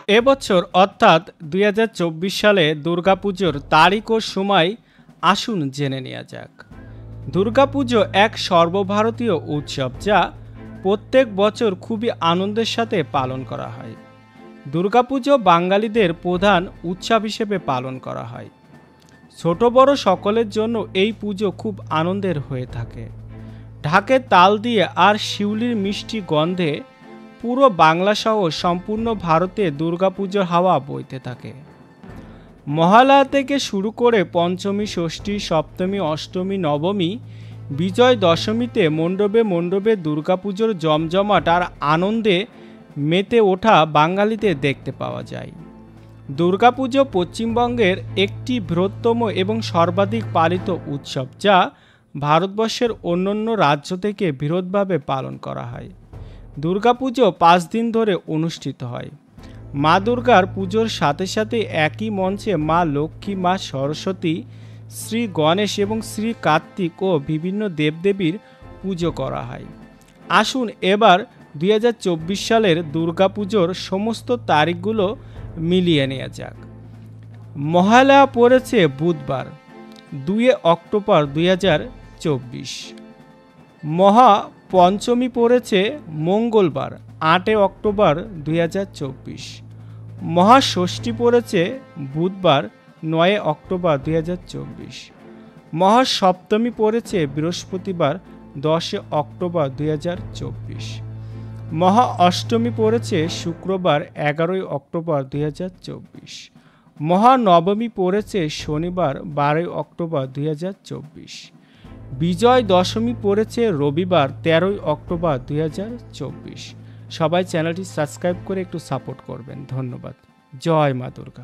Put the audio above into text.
এবছর অর্থাৎ 2024 সালে দুর্গাপুজোর তারিখ ও সময় আসুন জেনে নেওয়া যাক। দুর্গাপুজো এক সর্বভারতীয় উৎসব যা প্রত্যেক বছর খুবই আনন্দের সাথে পালন করা হয়। দুর্গাপুজো বাঙালিদের প্রধান উৎসব হিসেবে পালন করা হয়। ছোট বড় সকলের জন্য এই পুজো খুব আনন্দের হয়ে থাকে। ঢাকের তাল দিয়ে আর শিউলির মিষ্টি গন্ধে পুরো বাংলাসহ সম্পূর্ণ ভারতে দুর্গাপুজোর হাওয়া বইতে থাকে। মহালয়া থেকে শুরু করে পঞ্চমী, ষষ্ঠী, সপ্তমী, অষ্টমী, নবমী, বিজয় দশমীতে মণ্ডপে মণ্ডপে দুর্গাপুজোর জমজমাট আর আনন্দে মেতে ওঠা বাঙালিদের দেখতে পাওয়া যায়। দুর্গাপুজো পশ্চিমবঙ্গের একটি বৃহত্তম এবং সর্বাধিক পালিত উৎসব, যা ভারতবর্ষের অন্যান্য রাজ্য থেকে বৃহৎভাবে পালন করা হয়। দুর্গাপুজো 5 দিন ধরে অনুষ্ঠিত হয়। মা দুর্গার পুজোর সাথে সাথে একই মঞ্চে মা লক্ষ্মী, মা সরস্বতী, শ্রী গণেশ এবং শ্রী কার্তিক ও বিভিন্ন দেবদেবীর পুজো করা হয়। আসুন এবার 2024 সালের দুর্গাপুজোর সমস্ত তারিখগুলো মিলিয়ে নেওয়া যাক। মহালয়া পড়েছে বুধবার 2 অক্টোবর 2024। মহা পঞ্চমী পড়েছে মঙ্গলবার 8 অক্টোবর 2024। মহাষষ্ঠী পড়েছে বুধবার 9 অক্টোবর 2024। মহাসপ্তমী পড়েছে বৃহস্পতিবার 10 অক্টোবর 2024। মহা অষ্টমী পড়েছে শুক্রবার 11 অক্টোবর 2024। মহানবমী পড়েছে শনিবার 12 অক্টোবর 2024। বিজয় দশমী পড়েছে রবিবার 13 অক্টোবর 2024। সবাই চ্যানেলটি সাবস্ক্রাইব করে একটু সাপোর্ট করবেন। ধন্যবাদ। জয় মা দুর্গা।